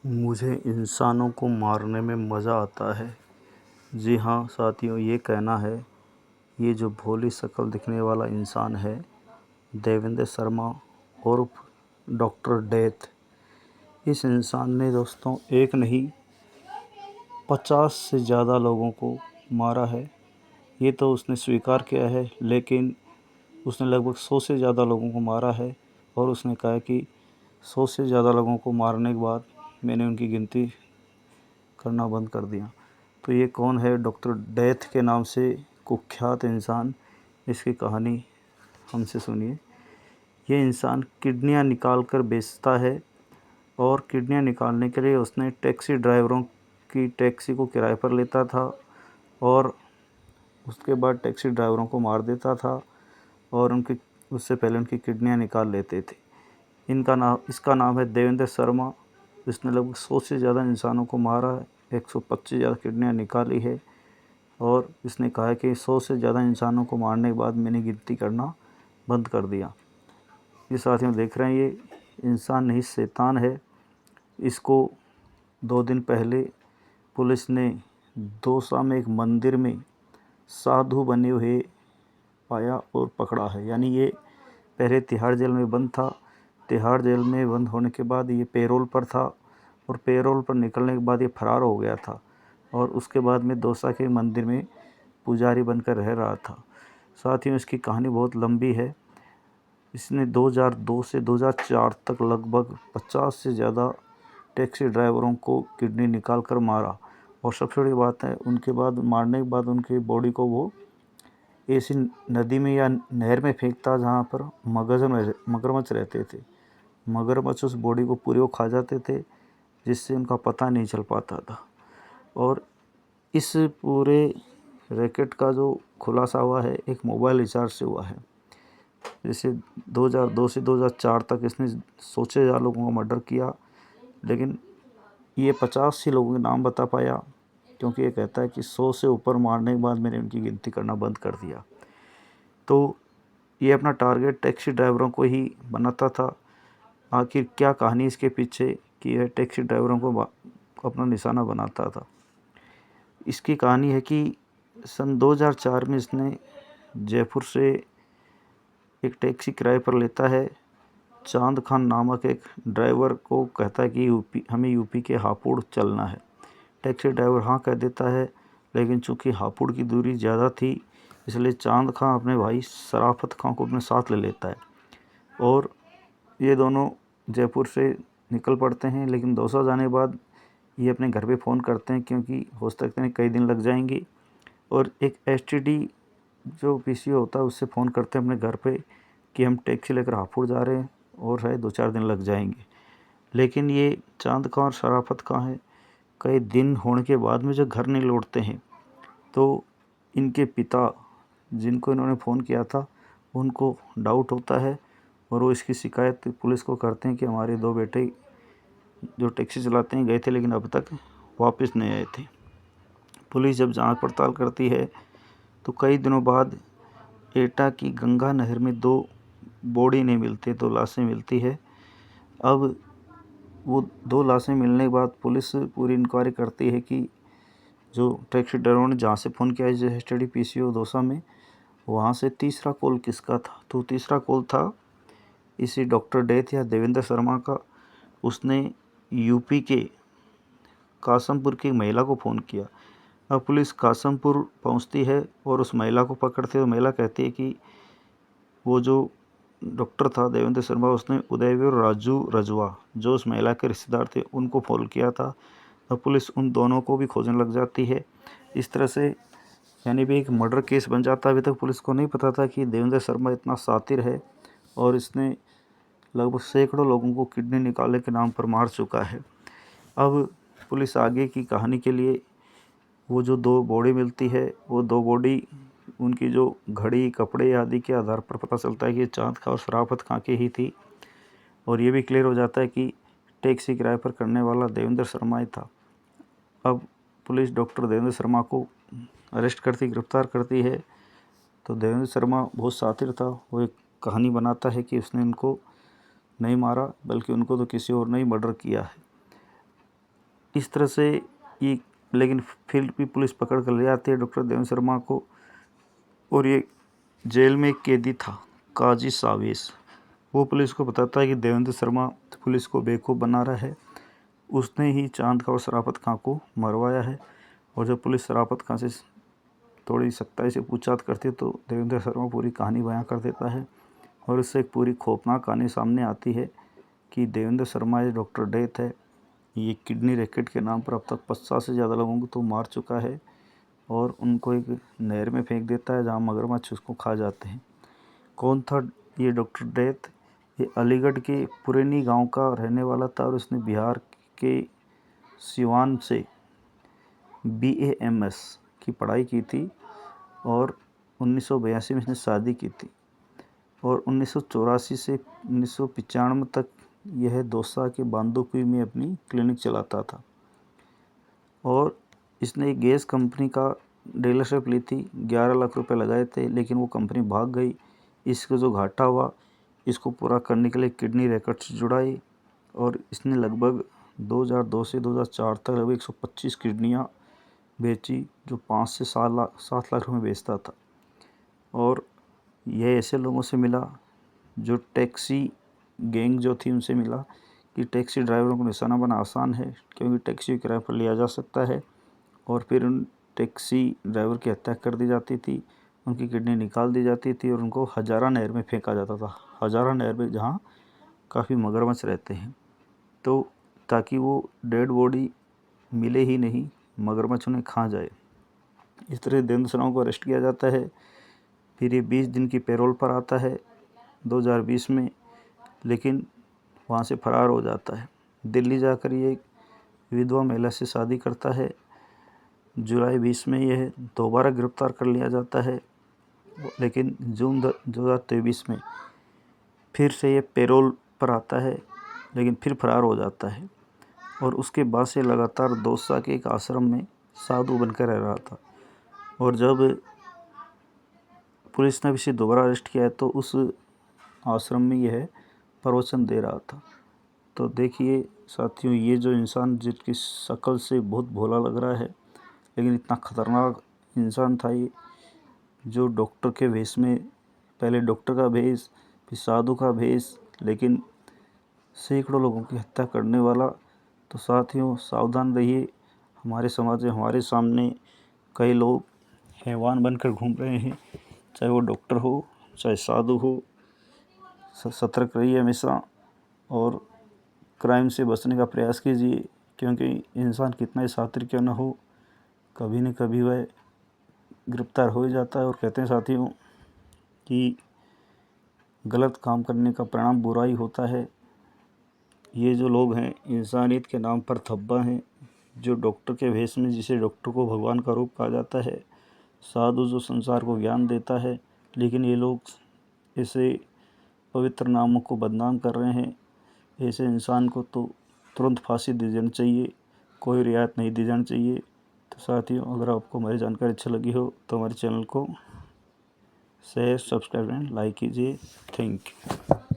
मुझे इंसानों को मारने में मज़ा आता है। जी हाँ साथियों, ये कहना है, ये जो भोली शक्ल दिखने वाला इंसान है, देवेंद्र शर्मा उर्फ डॉक्टर डेथ, इस इंसान ने दोस्तों एक नहीं 50 से ज़्यादा लोगों को मारा है। ये तो उसने स्वीकार किया है, लेकिन उसने लगभग 100 से ज़्यादा लोगों को मारा है और उसने कहा कि 100 से ज़्यादा लोगों को मारने के बाद मैंने उनकी गिनती करना बंद कर दिया। तो ये कौन है? डॉक्टर डेथ के नाम से कुख्यात इंसान। इसकी कहानी हमसे सुनिए। ये इंसान किडनियाँ निकाल कर बेचता है और किडनियाँ निकालने के लिए उसने टैक्सी ड्राइवरों की टैक्सी को किराए पर लेता था और उसके बाद टैक्सी ड्राइवरों को मार देता था और उससे पहले उनकी किडनियाँ निकाल लेते थे। इसका नाम है देवेंद्र शर्मा। इसने लगभग 100 से ज़्यादा इंसानों को मारा है, 125 ज़्यादा किडनियाँ निकाली है और इसने कहा है कि 100 से ज़्यादा इंसानों को मारने के बाद मैंने गिनती करना बंद कर दिया। ये साथियों देख रहे हैं, ये इंसान नहीं शैतान है। इसको 2 दिन पहले पुलिस ने दौसा में एक मंदिर में साधु बने हुए पाया और पकड़ा है। यानी ये पहले तिहाड़ जेल में बंद था। तिहाड़ जेल में बंद होने के बाद ये पैरोल पर था और पैरोल पर निकलने के बाद ये फरार हो गया था और उसके बाद में दौसा के मंदिर में पुजारी बनकर रह रहा था। साथियों इसकी कहानी बहुत लंबी है। इसने 2002 से 2004 तक लगभग 50 से ज़्यादा टैक्सी ड्राइवरों को किडनी निकाल कर मारा और सबसे बड़ी बात है, उनके बाद मारने के बाद उनकी बॉडी को वो ऐसी नदी में या नहर में फेंकता जहाँ पर मगरमच्छ रहते थे। मगरमच्छ उस बॉडी को पूरी वो खा जाते थे, जिससे उनका पता नहीं चल पाता था। और इस पूरे रैकेट का जो खुलासा हुआ है, एक मोबाइल रिचार्ज से हुआ है। जैसे 2002 से 2004 तक इसने 100 से ज़्यादा लोगों का मर्डर किया, लेकिन ये 50 ही लोगों के नाम बता पाया, क्योंकि ये कहता है कि 100 से ऊपर मारने के बाद मैंने उनकी गिनती करना बंद कर दिया। तो ये अपना टारगेट टैक्सी ड्राइवरों को ही बनाता था। आखिर क्या कहानी इसके पीछे कि यह टैक्सी ड्राइवरों को अपना निशाना बनाता था? इसकी कहानी है कि सन 2004 में इसने जयपुर से एक टैक्सी किराए पर लेता है। चांद खान नामक एक ड्राइवर को कहता है कि हमें यूपी के हापुड़ चलना है। टैक्सी ड्राइवर हाँ कह देता है, लेकिन चूँकि हापुड़ की दूरी ज़्यादा थी, इसलिए चांद खां अपने भाई शराफत खां को अपने साथ ले लेता है और ये दोनों जयपुर से निकल पड़ते हैं। लेकिन दौसा जाने के बाद ये अपने घर पे फ़ोन करते हैं, क्योंकि हो सकते हैं कई दिन लग जाएंगे, और एक एसटीडी जो पीसीओ होता है उससे फ़ोन करते हैं अपने घर पे कि हम टैक्सी लेकर हापुड़ जा रहे हैं और शायद 2-4 दिन लग जाएंगे। लेकिन ये चांद खां और शराफत खां हैं, कई दिन होने के बाद में जब घर नहीं लौटते हैं, तो इनके पिता जिनको इन्होंने फ़ोन किया था उनको डाउट होता है और वो इसकी शिकायत पुलिस को करते हैं कि हमारे 2 बेटे जो टैक्सी चलाते हैं गए थे, लेकिन अब तक वापस नहीं आए थे। पुलिस जब जांच पड़ताल करती है तो कई दिनों बाद एटा की गंगा नहर में 2 बॉडी नहीं मिलती, 2 लाशें मिलती है। अब वो 2 लाशें मिलने के बाद पुलिस पूरी इंक्वायरी करती है कि जो टैक्सी ड्राइवर ने जहाँ से फ़ोन किया है एसटीडी पीसीओ दौसा में, वहाँ से तीसरा कॉल किसका था? तो तीसरा कॉल था इसी डॉक्टर डेथ या देवेंद्र शर्मा का। उसने यूपी के कासमपुर की महिला को फ़ोन किया। अब पुलिस कासमपुर पहुंचती है और उस महिला को पकड़ते हुए महिला कहती है कि वो जो डॉक्टर था देवेंद्र शर्मा, उसने उदयवीर और राजू रजवा जो उस महिला के रिश्तेदार थे उनको फ़ोन किया था। अब पुलिस उन दोनों को भी खोजने लग जाती है। इस तरह से यानी भी एक मर्डर केस बन जाता है। अभी तक पुलिस को नहीं पता था कि देवेंद्र शर्मा इतना शातिर है और इसने लगभग सैकड़ों लोगों को किडनी निकालने के नाम पर मार चुका है। अब पुलिस आगे की कहानी के लिए वो जो 2 बॉडी मिलती है, वो 2 बॉडी उनकी जो घड़ी कपड़े आदि के आधार पर पता चलता है कि चांद खां और शराफत खां की ही थी और ये भी क्लियर हो जाता है कि टैक्सी किराए पर करने वाला देवेंद्र शर्मा ही था। अब पुलिस डॉक्टर देवेंद्र शर्मा को अरेस्ट करती, गिरफ्तार करती है। तो देवेंद्र शर्मा बहुत शातिर था। वो एक कहानी बनाता है कि उसने उनको नहीं मारा, बल्कि उनको तो किसी और ने ही मर्डर किया है। इस तरह से ये, लेकिन फिर भी पुलिस पकड़ कर ले आती है डॉक्टर देवेंद्र शर्मा को। और ये जेल में एक कैदी था काजी सावेश, वो पुलिस को बताता है कि देवेंद्र शर्मा पुलिस को बेवकूफ़ बना रहा है, उसने ही चांद खां और शराफत खां को मरवाया है। और जब पुलिस शराफत खां से थोड़ी सख्ताई से पूछताछ करती है तो देवेंद्र शर्मा पूरी कहानी बयां कर देता है। और इससे एक पूरी खौफनाक कहानी सामने आती है कि देवेंद्र शर्मा ये डॉक्टर डेथ है, ये किडनी रैकेट के नाम पर अब तक 50 से ज़्यादा लोगों को तो मार चुका है और उनको एक नहर में फेंक देता है जहाँ मगरमच्छ उसको खा जाते हैं। कौन था ये डॉक्टर डेथ? ये अलीगढ़ के पुरानी गांव का रहने वाला था और उसने बिहार के सिवान से BAMS की पढ़ाई की थी और 1982 में इसने शादी की थी। और 1984 से 1995 तक यह दौसा के बांदोकुई में अपनी क्लिनिक चलाता था। और इसने एक गैस कंपनी का डीलरशिप ली थी, 11 लाख रुपए लगाए थे, लेकिन वो कंपनी भाग गई। इसको जो घाटा हुआ इसको पूरा करने के लिए किडनी रैकेट से जुड़ाई और इसने लगभग 2002 से 2004 तक लगभग 125 किडनियाँ बेची, जो 5 से 7 लाख रुपये बेचता था। और यह ऐसे लोगों से मिला जो टैक्सी गैंग जो थी उनसे मिला कि टैक्सी ड्राइवरों को निशाना बना आसान है क्योंकि टैक्सी किराए पर लिया जा सकता है। और फिर उन टैक्सी ड्राइवर की हत्या कर दी जाती थी, उनकी किडनी निकाल दी जाती थी और उनको हजारा नहर में फेंका जाता था। हजारा नहर में जहाँ काफ़ी मगरमच्छ रहते हैं, तो ताकि वो डेड बॉडी मिले ही नहीं, मगरमच्छ उन्हें खा जाए। इस तरह देवेंद्र शर्मा को अरेस्ट किया जाता है। फिर ये 20 दिन की पैरोल पर आता है 2020 में, लेकिन वहाँ से फरार हो जाता है। दिल्ली जाकर ये एक विधवा महिला से शादी करता है। जुलाई 20 में यह दोबारा गिरफ्तार कर लिया जाता है, लेकिन जून 2023 में फिर से ये पैरोल पर आता है, लेकिन फिर फरार हो जाता है। और उसके बाद से लगातार दौसा के एक आश्रम में साधु बनकर रह रहा था। और जब पुलिस ने इसे दोबारा अरेस्ट किया तो उस आश्रम में यह प्रवचन दे रहा था। तो देखिए साथियों, ये जो इंसान जिसकी शक्ल से बहुत भोला लग रहा है, लेकिन इतना खतरनाक इंसान था ये, जो डॉक्टर के भेष में, पहले डॉक्टर का भेष फिर साधु का भेष, लेकिन सैकड़ों लोगों की हत्या करने वाला। तो साथियों सावधान रहिए, हमारे समाज में हमारे सामने कई लोग हैवान बनकर घूम रहे हैं, चाहे वो डॉक्टर हो चाहे साधु हो। सतर्क रहिए हमेशा और क्राइम से बचने का प्रयास कीजिए, क्योंकि इंसान कितना ही शातिर क्यों न हो, कभी न कभी वह गिरफ्तार हो ही जाता है। और कहते हैं साथियों कि गलत काम करने का परिणाम बुरा ही होता है। ये जो लोग हैं इंसानियत के नाम पर धब्बा हैं, जो डॉक्टर के भेष में, जिसे डॉक्टर को भगवान का रूप कहा जाता है, साधु जो संसार को ज्ञान देता है, लेकिन ये लोग ऐसे पवित्र नामों को बदनाम कर रहे हैं। ऐसे इंसान को तो तुरंत फांसी दी जानी चाहिए, कोई रियायत नहीं दी जानी चाहिए। तो साथियों, अगर आपको हमारी जानकारी अच्छी लगी हो तो हमारे चैनल को शेयर, सब्सक्राइब एंड लाइक कीजिए। Thank you.